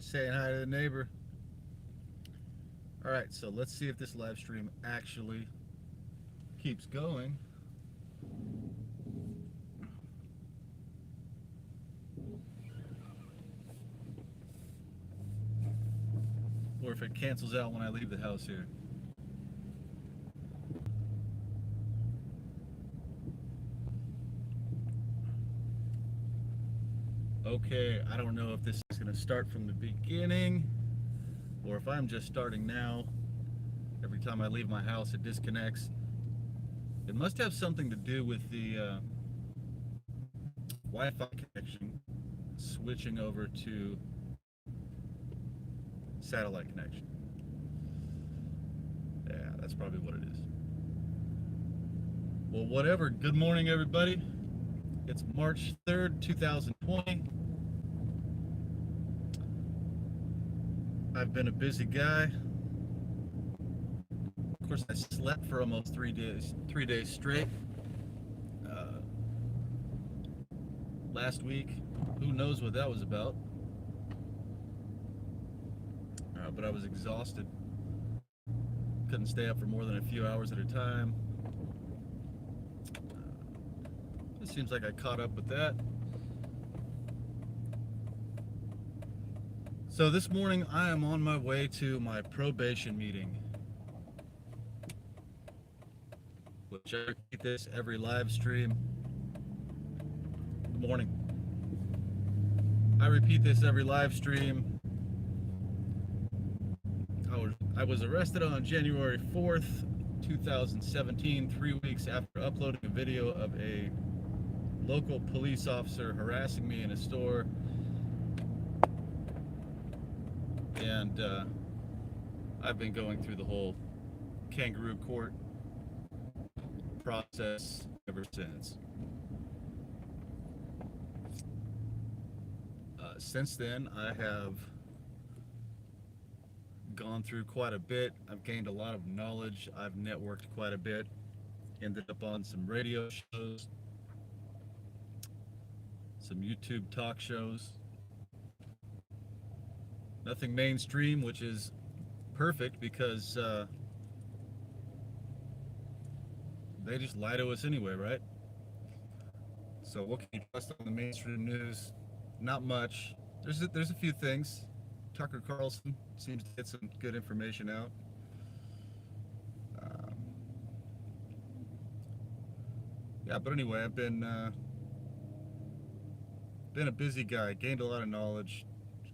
saying hi to the neighbor. All right, so let's see if this live stream actually keeps going. Or if it cancels out when I leave the house here. Okay, I don't know if this is going to start from the beginning or if I'm just starting now. Every time I leave my house, it disconnects. It must have something to do with the Wi-Fi connection switching over to satellite connection. Yeah, that's probably what it is. Well, whatever. Good morning, everybody. It's March 3rd, 2020. I've been a busy guy. Of course, I slept for almost 3 days straight. Last week, who knows what that was about. But I was exhausted. Couldn't stay up for more than a few hours at a time. It seems like I caught up with that. So this morning I am on my way to my probation meeting, which I repeat this every live stream. Good morning. I repeat this every live stream. I was arrested on January 4th, 2017, 3 weeks after uploading a video of a local police officer harassing me in a store. And I've been going through the whole kangaroo court process ever since. Since then, I have gone through quite a bit. I've gained a lot of knowledge. I've networked quite a bit. Ended up on some radio shows, some YouTube talk shows. Nothing mainstream, which is perfect because they just lie to us anyway, right? So what can you trust on the mainstream news? Not much. There's a few things. Tucker Carlson seems to get some good information out. Yeah, but anyway, I've been a busy guy. Gained a lot of knowledge.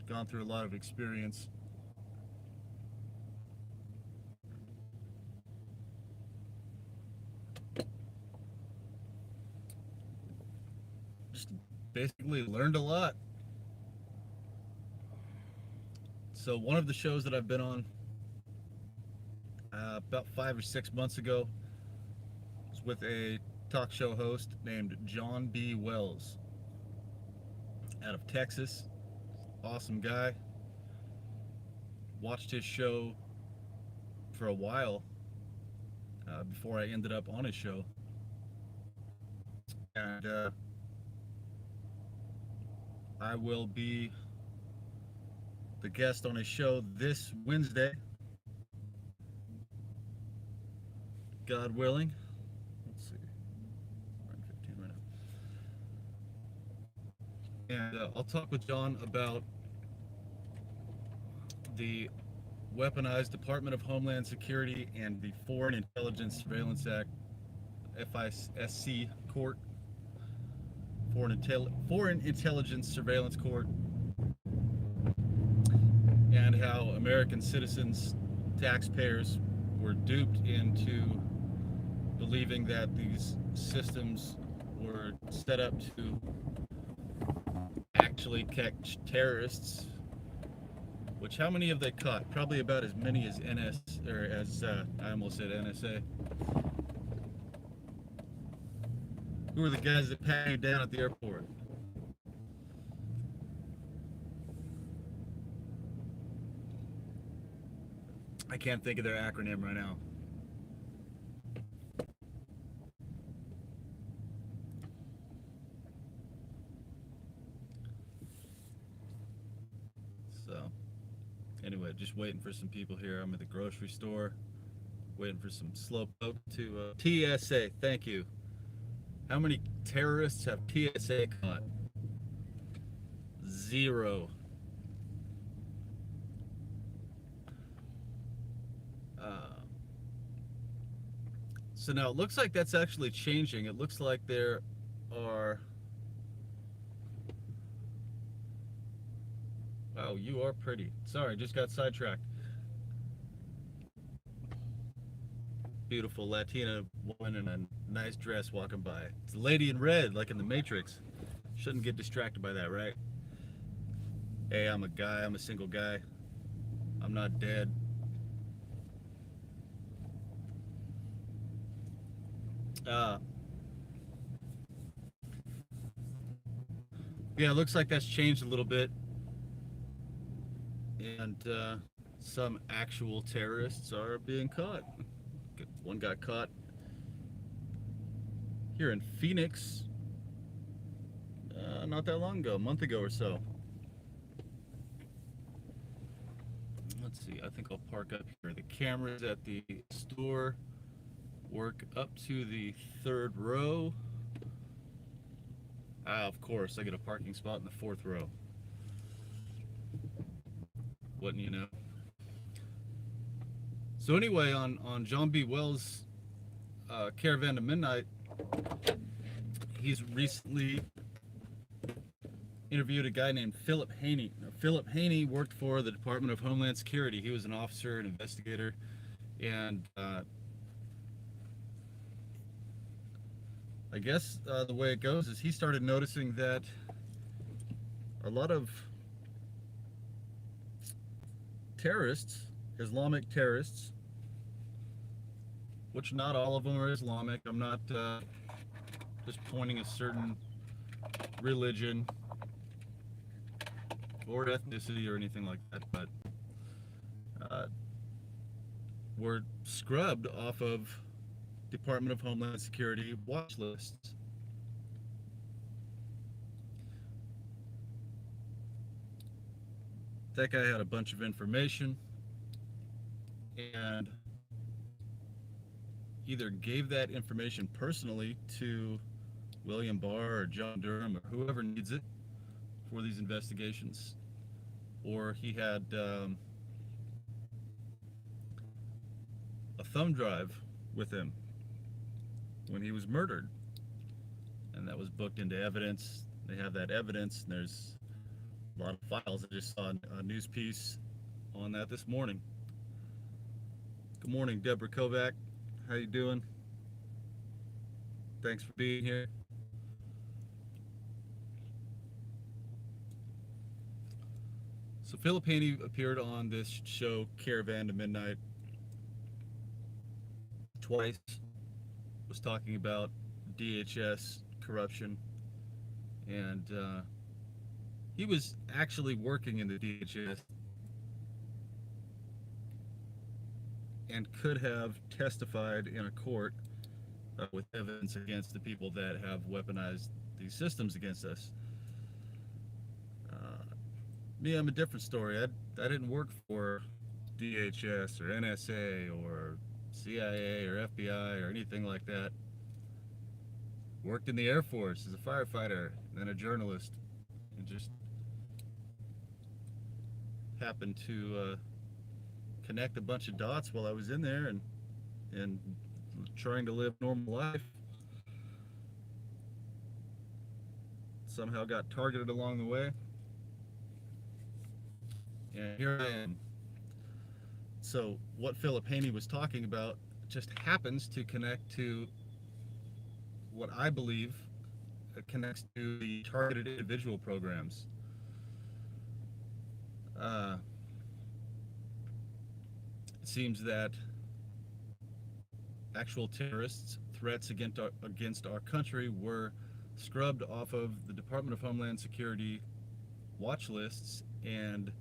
Gone through a lot of experience. Just basically learned a lot. So one of the shows that I've been on about 5 or 6 months ago was with a talk show host named John B. Wells out of Texas. Awesome guy. Watched his show for a while before I ended up on his show. And I will be the guest on his show this Wednesday, God willing. Let's see, we're in 15 right now. And I'll talk with John about the Weaponized Department of Homeland Security and the Foreign Intelligence Surveillance Act, FISC Court, Foreign Intelligence Surveillance Court, and how American citizens, taxpayers, were duped into believing that these systems were set up to actually catch terrorists. Which, how many have they caught? Probably about as many as I almost said NSA. Who are the guys that pat you down at the airport? I can't think of their acronym right now. So Anyway, just waiting for some people here. I'm at the grocery store, waiting for some slowpoke to TSA. Thank you. How many terrorists have TSA caught? Zero. Uh, so now it looks like that's actually changing. It looks like there are. Wow, you are pretty. Sorry, just got sidetracked. Beautiful Latina woman in a nice dress walking by. It's a lady in red, like in the Matrix. Shouldn't get distracted by that, right? Hey, I'm a guy. I'm a single guy. I'm not dead. Uh, yeah, it looks like that's changed a little bit. And some actual terrorists are being caught. One got caught here in Phoenix not that long ago, a month ago or so. Let's see, I think I'll park up here. The cameras at the store work up to the third row. Of course, I get a parking spot in the fourth row. Wouldn't you know? So anyway, on John B. Wells' Caravan to Midnight, he's recently interviewed a guy named Philip Haney. Now, Philip Haney worked for the Department of Homeland Security. He was an officer, an investigator, and I guess the way it goes is he started noticing that a lot of terrorists, Islamic terrorists, which not all of them are Islamic. I'm not just pointing a certain religion or ethnicity or anything like that, but were scrubbed off of Department of Homeland Security watch lists. That guy had a bunch of information and either gave that information personally to William Barr or John Durham or whoever needs it for these investigations, or he had a thumb drive with him when he was murdered, and that was booked into evidence. They have that evidence, and there's a lot of files. I just saw a news piece on that this morning. Good morning, Deborah Kovac. How you doing? Thanks for being here. So Philip Haney appeared on this show, Caravan to Midnight, twice. Was talking about DHS corruption, and he was actually working in the DHS and could have testified in a court with evidence against the people that have weaponized these systems against us. Me, I'm a different story. I didn't work for DHS or NSA or CIA or FBI or anything like that. Worked in the Air Force as a firefighter, then a journalist, and just happened to connect a bunch of dots while I was in there and trying to live a normal life. Somehow got targeted along the way, and here I am. So what Philip Haney was talking about just happens to connect to what I believe connects to the targeted individual programs. It seems that actual terrorists, threats against our country were scrubbed off of the Department of Homeland Security watch lists, and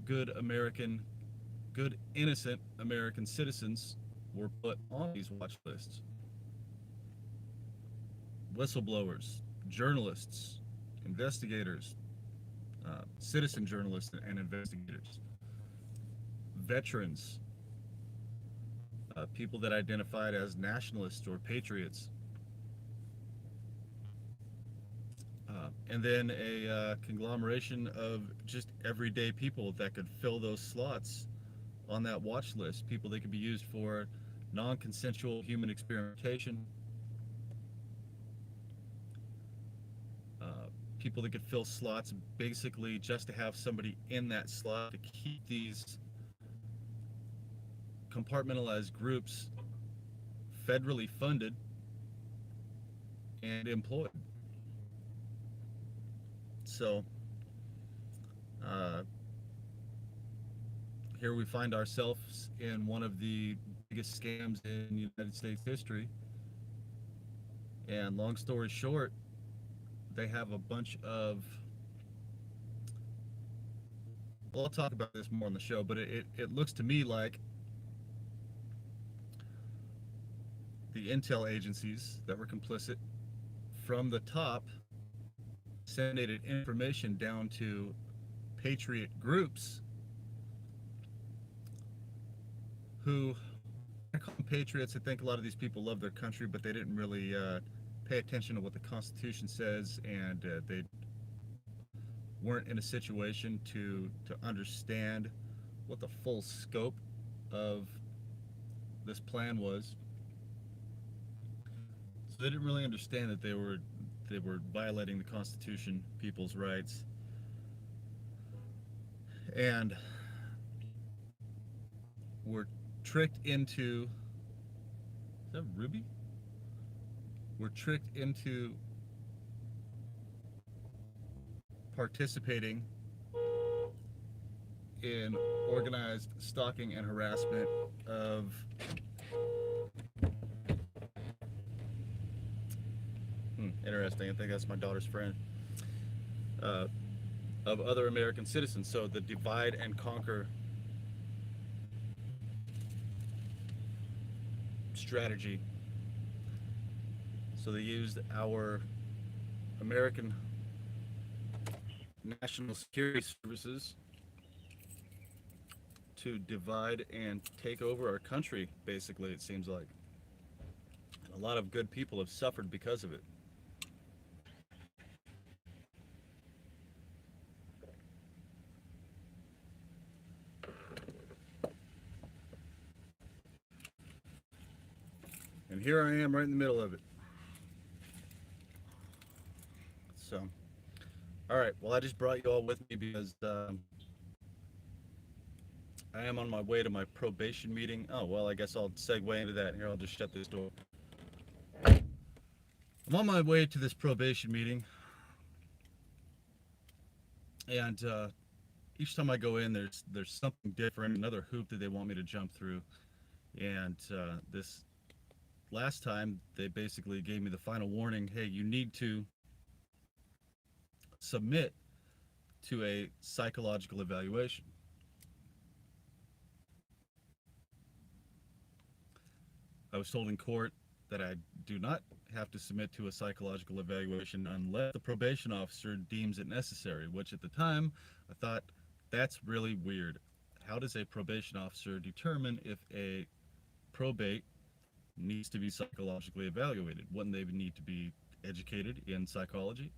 good innocent American citizens were put on these watch lists. Whistleblowers, journalists, investigators, citizen journalists and investigators, veterans, people that identified as nationalists or patriots, and then a conglomeration of just everyday people that could fill those slots on that watch list, people that could be used for non-consensual human experimentation, uh, people that could fill slots basically just to have somebody in that slot to keep these compartmentalized groups federally funded and employed. So uh, here we find ourselves in one of the biggest scams in United States history. And long story short, they have a bunch of. Well, I'll talk about this more on the show, but it looks to me like the intel agencies that were complicit from the top disseminated information down to patriot groups who, I call them patriots. I think a lot of these people love their country, but they didn't really pay attention to what the Constitution says, and they weren't in a situation to understand what the full scope of this plan was. So they didn't really understand that they were violating the Constitution, people's rights, and were tricked into. Is that Ruby? Were tricked into participating in organized stalking and harassment of interesting. I think that's my daughter's friend. Uh, of other American citizens. So the divide and conquer strategy. So they used our American national security services to divide and take over our country, basically, it seems like. And a lot of good people have suffered because of it. And here I am right in the middle of it. So, all right. Well, I just brought you all with me because I am on my way to my probation meeting. Oh, well, I guess I'll segue into that. Here, I'll just shut this door. I'm on my way to this probation meeting, and each time I go in, there's something different, another hoop that they want me to jump through. And this last time, they basically gave me the final warning: hey, you need to submit to a psychological evaluation. I was told in court that I do not have to submit to a psychological evaluation unless the probation officer deems it necessary, which at the time I thought that's really weird. How does a probation officer determine if a probate needs to be psychologically evaluated? Wouldn't they need to be educated in psychology?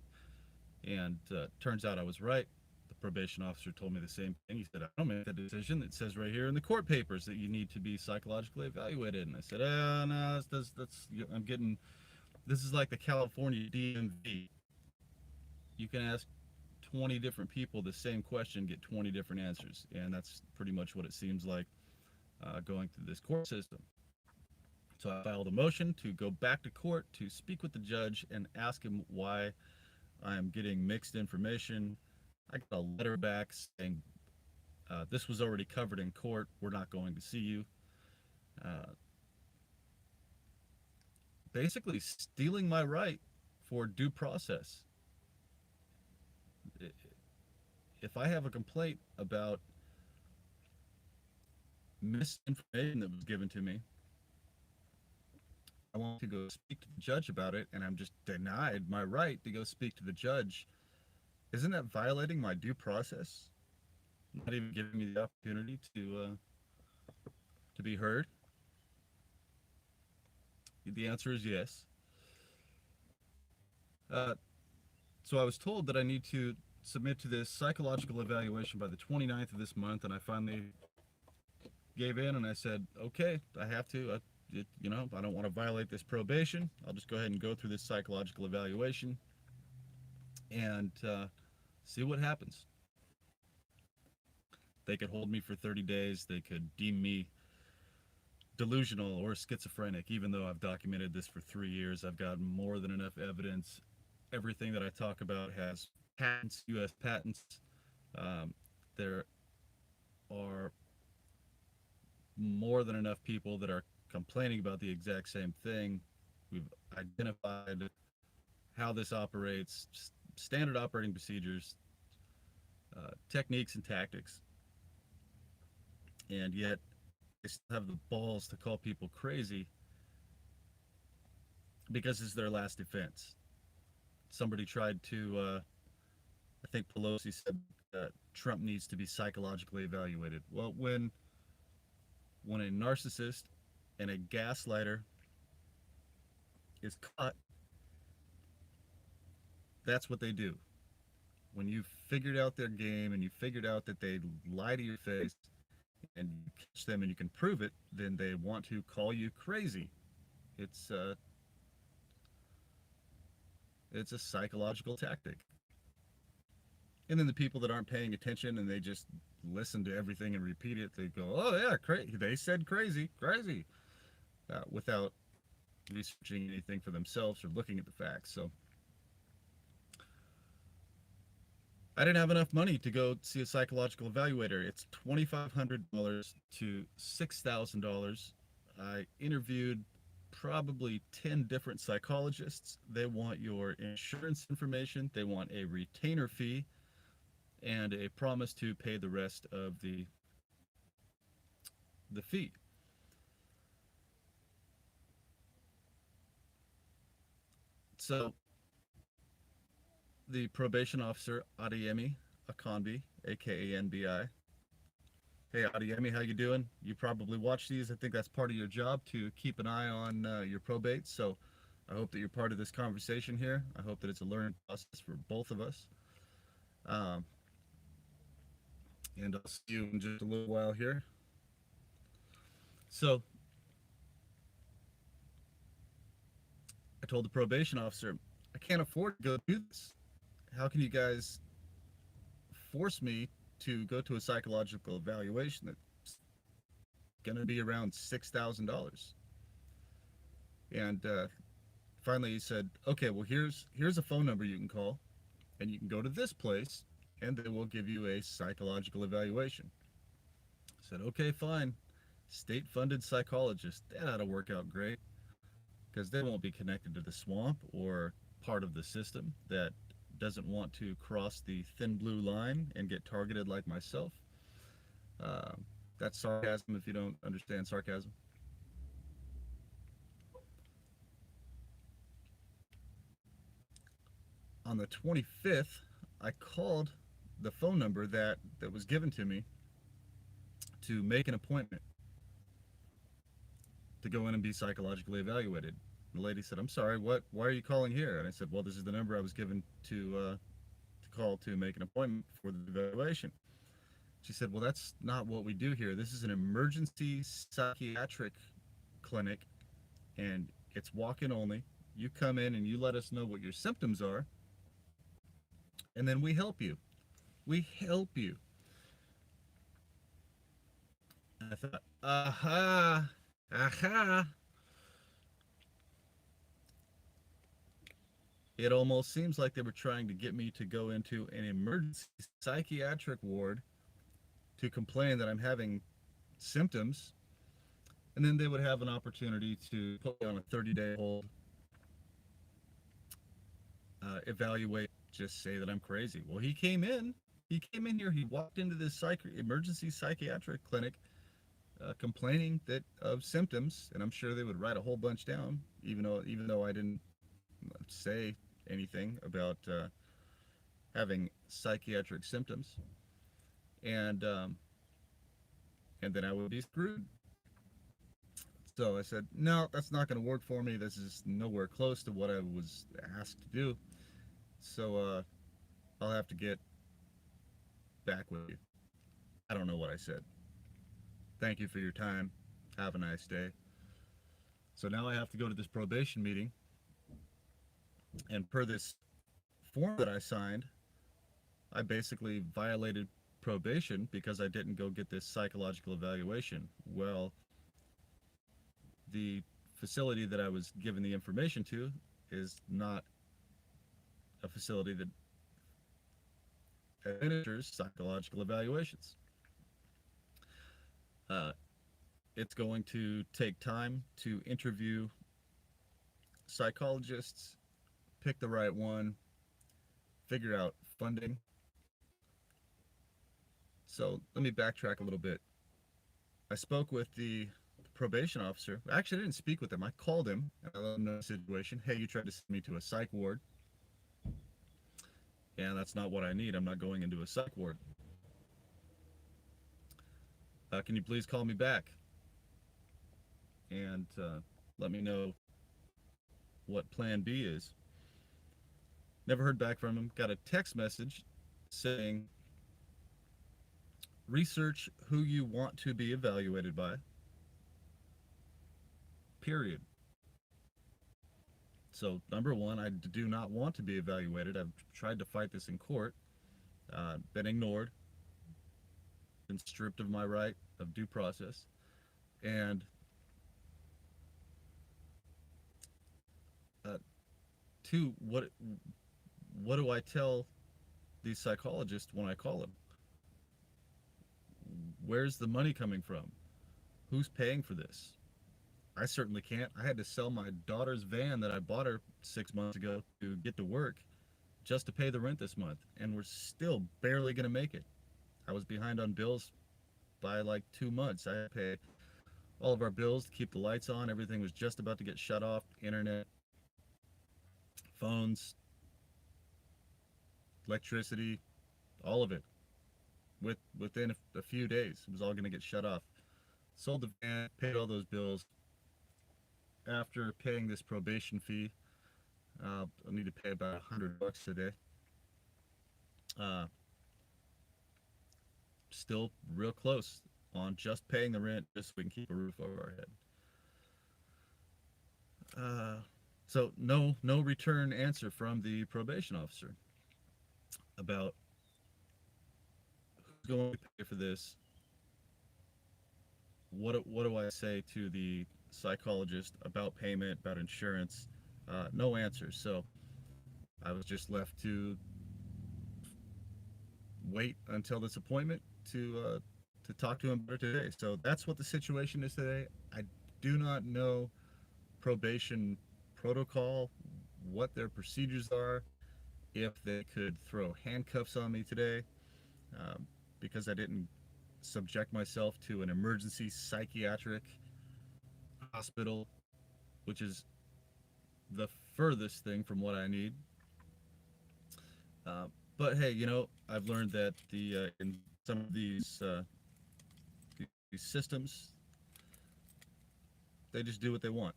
And turns out I was right. The probation officer told me the same thing. He said, I don't make that decision. It says right here in the court papers that you need to be psychologically evaluated. And I said, no, that's I'm getting, this is like the California DMV. You can ask 20 different people the same question, get 20 different answers. And that's pretty much what it seems like going through this court system. So I filed a motion to go back to court to speak with the judge and ask him why I am getting mixed information. I got a letter back saying this was already covered in court. We're not going to see you. Uh, Basically stealing my right for due process. If I have a complaint about misinformation that was given to me, I want to go speak to the judge about it, and I'm just denied my right to go speak to the judge Isn't that violating my due process? Not even giving me the opportunity to be heard? The answer is yes. Uh, so I was told that I need to submit to this psychological evaluation by the 29th of this month, and I finally gave in and I said, okay, I have to. I don't want to violate this probation. I'll just go ahead and go through this psychological evaluation and see what happens. They could hold me for 30 days. They could deem me delusional or schizophrenic, even though I've documented this for 3 years. I've got more than enough evidence. Everything that I talk about has patents, U.S. patents. There are more than enough people that are complaining about the exact same thing. We've identified how this operates, standard operating procedures, techniques, and tactics, and yet they still have the balls to call people crazy because it's their last defense. Somebody tried to, I think Pelosi said that Trump needs to be psychologically evaluated. Well, when a narcissist and a gaslighter is caught, that's what they do. When you've figured out their game and you figured out that they lie to your face and you catch them and you can prove it, then they want to call you crazy. It's uh, it's a psychological tactic. And then the people that aren't paying attention and they just listen to everything and repeat it, they go, "Oh yeah, crazy." They said crazy, crazy, without researching anything for themselves or looking at the facts. So I didn't have enough money to go see a psychological evaluator. It's $2,500 to $6,000. I interviewed probably 10 different psychologists. They want your insurance information, they want a retainer fee, and a promise to pay the rest of the fee. So the probation officer, Adeyemi Akanbi, aka NBI. Hey Adeyemi, how you doing? You probably watch these. I think that's part of your job to keep an eye on your probate. So I hope that you're part of this conversation here. I hope that it's a learning process for both of us. Um, and I'll see you in just a little while here. So I told the probation officer, I can't afford to go do this. How can you guys force me to go to a psychological evaluation that's going to be around $6,000? And finally, he said, "Okay, well here's a phone number you can call, and you can go to this place, and they will give you a psychological evaluation." I said, "Okay, fine. State-funded psychologist. That ought to work out great because they won't be connected to the swamp or part of the system that doesn't want to cross the thin blue line and get targeted like myself." Uh, that's sarcasm if you don't understand sarcasm. On the 25th, I called the phone number that was given to me to make an appointment to go in and be psychologically evaluated. The lady said, "I'm sorry, what? Why are you calling here?" And I said, "Well, this is the number I was given to call to make an appointment for the evaluation." She said, "Well, that's not what we do here. This is an emergency psychiatric clinic, and it's walk-in only. You come in and you let us know what your symptoms are, and then we help you. We help you." And I thought, aha, aha. It almost seems like they were trying to get me to go into an emergency psychiatric ward to complain that I'm having symptoms, and then they would have an opportunity to put me on a 30-day hold, evaluate, just say that I'm crazy. Well, he came in. He came in here. He walked into this emergency psychiatric clinic, complaining that of symptoms, and I'm sure they would write a whole bunch down, even though I didn't say anything about having psychiatric symptoms, and um, and then I would be screwed. So I said, no, that's not going to work for me. This is nowhere close to what I was asked to do. So I'll have to get back with you. I don't know what I said. Thank you for your time. Have a nice day. So now I have to go to this probation meeting, and per this form that I signed, I basically violated probation because I didn't go get this psychological evaluation. Well, the facility that I was given the information to is not a facility that administers psychological evaluations. Uh, it's going to take time to interview psychologists, pick the right one, figure out funding. So let me backtrack a little bit. I spoke with the probation officer. Actually, I didn't speak with him. I called him and I let him know the situation. Hey, you tried to send me to a psych ward, and that's not what I need. I'm not going into a psych ward. Can you please call me back and let me know what plan B is? Never heard back from him. Got a text message saying, research who you want to be evaluated by, period. So, number one, I do not want to be evaluated. I've tried to fight this in court, been ignored, been stripped of my right of due process. And uh, two, what do I tell these psychologists when I call them? Where's the money coming from? Who's paying for this? I certainly can't. I had to sell my daughter's van that I bought her 6 months ago to get to work just to pay the rent this month, and we're still barely going to make it. I was behind on bills by like 2 months. I had to pay all of our bills to keep the lights on. Everything was just about to get shut off. Internet, phones, electricity, all of it. Within a few days, it was all going to get shut off. Sold the van, paid all those bills. After paying this probation fee, I'll need to pay about $100 a day. Uh, Still real close on just paying the rent, just so we can keep a roof over our head. So no return answer from the probation officer about who's going to pay for this. What do I say to the psychologist about payment, about insurance? No answers. So I was just left to wait until this appointment to talk to him better today. So that's what the situation is today. I do not know probation protocol, what their procedures are, if they could throw handcuffs on me today, because I didn't subject myself to an emergency psychiatric hospital, which is the furthest thing from what I need. But hey, I've learned that in some of these systems, they just do what they want.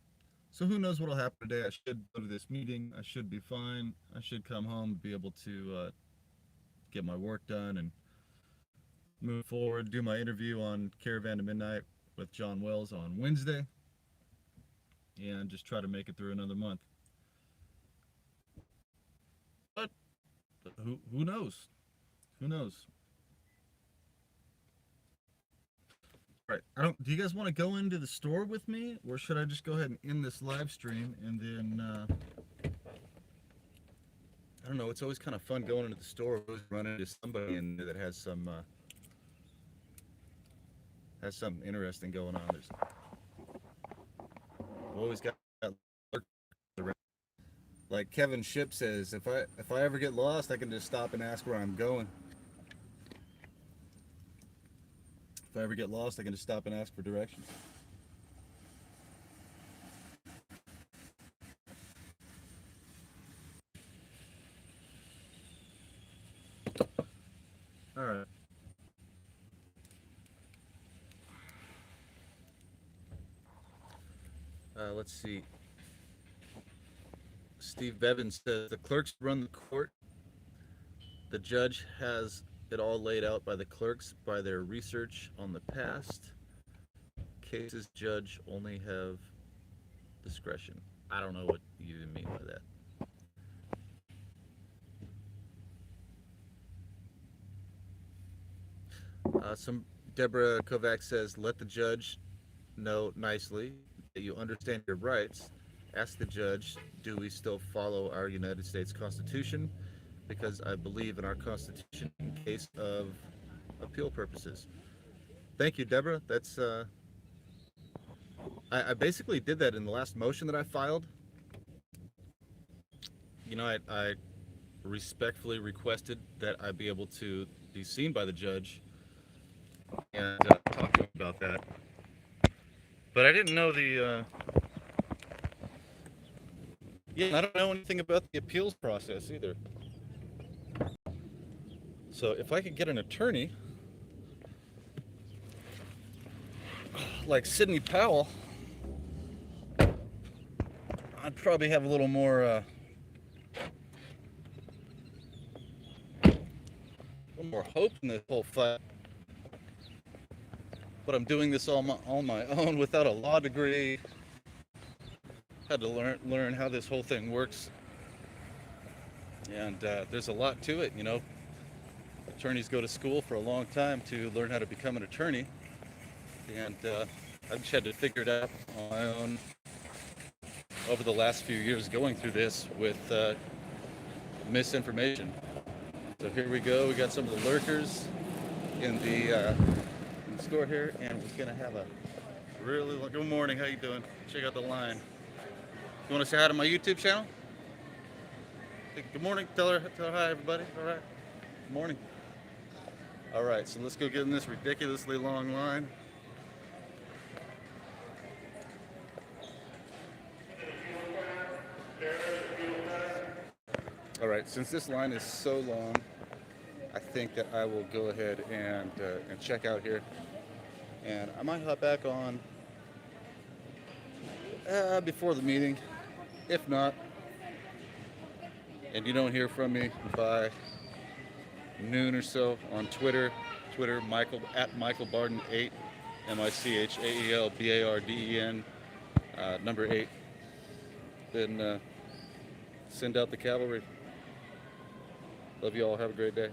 So who knows what will happen today? I should go to this meeting. I should be fine. I should come home and be able to get my work done and move forward. Do my interview on Caravan to Midnight with John Wells on Wednesday, and just try to make it through another month. But who knows? Who knows? All right. I don't. Do you guys want to go into the store with me, or should I just go ahead and end this live stream and then? I don't know. It's always kind of fun going into the store, always running into somebody in there that has something interesting going on. There's always got, like Kevin Ship says, if I ever get lost, I can just stop and ask where I'm going. If I ever get lost, I can just stop and ask for directions. Let's see. Steve Bevins says the clerks run the court. The judge has it all laid out by the clerks by their research on the past. Cases judge only have discretion. I don't know what you even mean by that. Some Deborah Kovac says, let the judge know nicely that you understand your rights. Ask the judge, do we still follow our United States Constitution? Because I believe in our Constitution in case of appeal purposes. Thank you, Deborah. That's I basically did that in the last motion that I filed. I respectfully requested that I be able to be seen by the judge and talk to him about that. But I didn't know I don't know anything about the appeals process either. So if I could get an attorney like Sidney Powell, I'd probably have a little more hope in this whole fight. But I'm doing this on my own without a law degree. Had to learn how this whole thing works, and there's a lot to it. Attorneys go to school for a long time to learn how to become an attorney, and I've just had to figure it out on my own over the last few years going through this with misinformation. So here we go. We got some of the lurkers in the store here, and we're gonna have a really good morning. How you doing? Check out the line. You want to say hi to my YouTube channel? Good morning. Tell her hi, everybody. All right. Good morning. All right. So let's go get in this ridiculously long line. All right. Since this line is so long, I think that I will go ahead and check out here, and I might hop back on before the meeting. If not, and you don't hear from me by noon or so on Twitter, Michael at Michael Barden 8, MichaelBarden, number 8. Then send out the cavalry. Love you all. Have a great day.